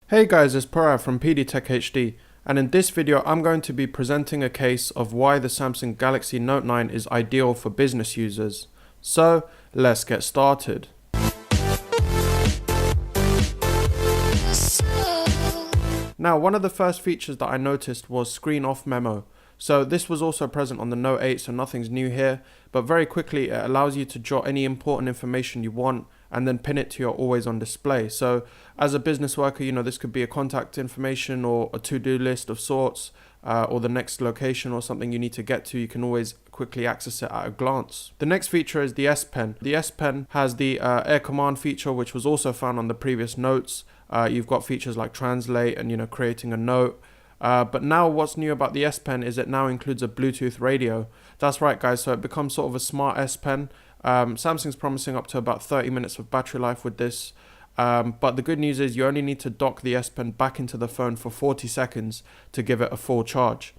Hey guys, it's Purav from PDTechHD, and in this video I'm going to be presenting a case of why the Samsung Galaxy Note 9 is ideal for business users. So, let's get started. Now, one of the first features that I noticed was screen off memo. So this was also present on the Note 8, so nothing's new here, but very quickly it allows you to jot any important information you want and then pin it to your always on display. So as a business worker, this could be a contact information or a to-do list of sorts, or the next location or something you need to get to. You can always quickly access it at a glance. The next feature is the S Pen. The S Pen has the Air Command feature, which was also found on the previous notes. You've got features like translate and creating a note. But now what's new about the S Pen is it now includes a Bluetooth radio. That's right guys, so it becomes sort of a smart S Pen. Samsung's promising up to about 30 minutes of battery life with this. But the good news is you only need to dock the S Pen back into the phone for 40 seconds to give it a full charge.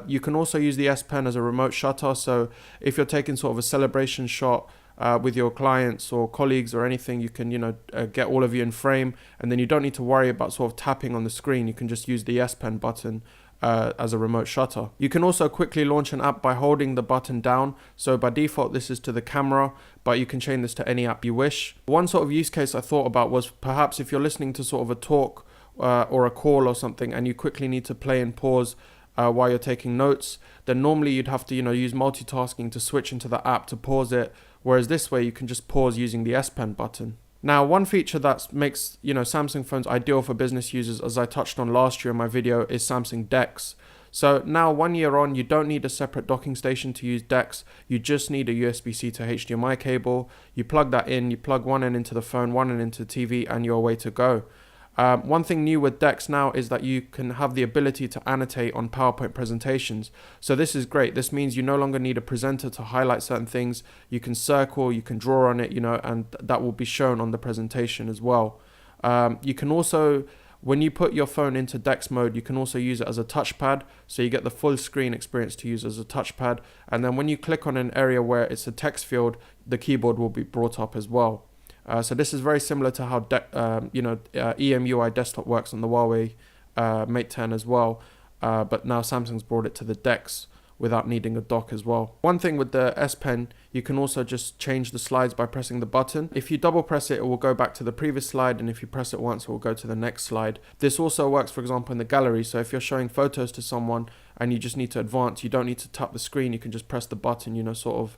You can also use the S Pen as a remote shutter, so if you're taking sort of a celebration shot with your clients or colleagues or anything, you can get all of you in frame, and then you don't need to worry about sort of tapping on the screen. You can just use the S Pen button as a remote shutter. You can also quickly launch an app by holding the button down. So by default this is to the camera, but you can change this to any app you wish. One sort of use case I thought about was perhaps if you're listening to sort of a talk or a call or something, and you quickly need to play and pause while you're taking notes, then normally you'd have to use multitasking to switch into the app to pause it, whereas this way you can just pause using the S Pen button. Now, one feature that makes Samsung phones ideal for business users, as I touched on last year in my video, is Samsung DeX. So now 1 year on, you don't need a separate docking station to use DeX. You just need a USB-C to HDMI cable. You plug that in, you plug one end into the phone, one end into the TV, and you're away to go. One thing new with DeX now is that you can have the ability to annotate on PowerPoint presentations. So this is great. This means you no longer need a presenter to highlight certain things. You can circle, you can draw on it, and that will be shown on the presentation as well. You can also, when you put your phone into DeX mode, you can also use it as a touchpad. So you get the full screen experience to use as a touchpad. And then when you click on an area where it's a text field, the keyboard will be brought up as well. So this is very similar to how EMUI desktop works on the Huawei Mate 10 as well, but now Samsung's brought it to the DeX without needing a dock as well. One thing with the S Pen, you can also just change the slides by pressing the button. If you double press it, it will go back to the previous slide, and if you press it once, it will go to the next slide. This also works, for example, in the gallery. So if you're showing photos to someone and you just need to advance, you don't need to tap the screen, you can just press the button, sort of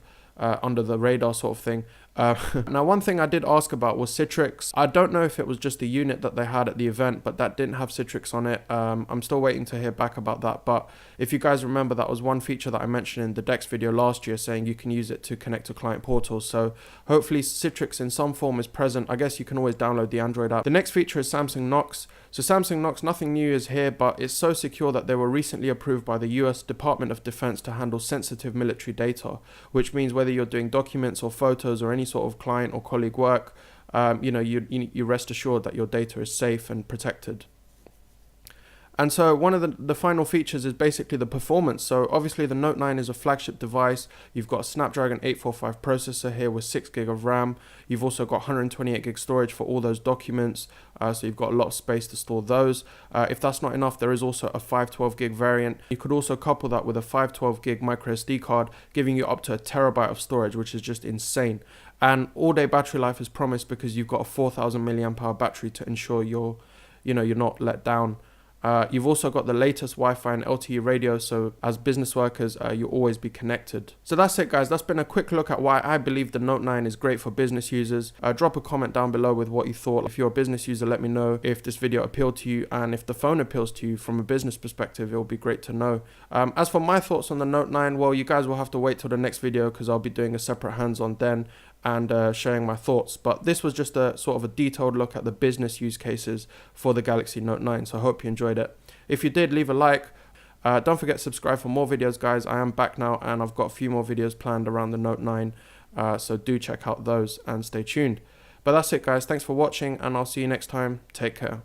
under the radar sort of thing. Now, one thing I did ask about was Citrix. I don't know if it was just the unit that they had at the event, but that didn't have Citrix on it. I'm still waiting to hear back about that, but if you guys remember, that was one feature that I mentioned in the DeX video last year, saying you can use it to connect to client portals. So hopefully Citrix in some form is present. I guess you can always download the Android app. The next feature is Samsung Knox. So Samsung Knox, nothing new is here, but it's so secure that they were recently approved by the US Department of Defense to handle sensitive military data, which means whether you're doing documents or photos or any sort of client or colleague work, you rest assured that your data is safe and protected. And so one of the final features is basically the performance. So obviously the Note 9 is a flagship device. You've got a Snapdragon 845 processor here with 6 gig of RAM. You've also got 128 gig storage for all those documents. So you've got a lot of space to store those. If that's not enough, there is also a 512 gig variant. You could also couple that with a 512 gig micro SD card, giving you up to a terabyte of storage, which is just insane. And all-day battery life is promised because you've got a 4,000 milliamp hour battery to ensure you're not let down. You've also got the latest Wi-Fi and LTE radio, so as business workers, you'll always be connected. So that's it guys, that's been a quick look at why I believe the Note 9 is great for business users. Drop a comment down below with what you thought. If you're a business user, let me know if this video appealed to you, and if the phone appeals to you from a business perspective, it'll be great to know. As for my thoughts on the Note 9, well, you guys will have to wait till the next video because I'll be doing a separate hands-on then and sharing my thoughts, but this was just a sort of a detailed look at the business use cases for the Galaxy Note 9, so I hope you enjoyed it. If you did, leave a like. Don't forget to subscribe for more videos guys. I am back now and I've got a few more videos planned around the Note 9, so do check out those and stay tuned. But that's it guys, thanks for watching and I'll see you next time. Take care.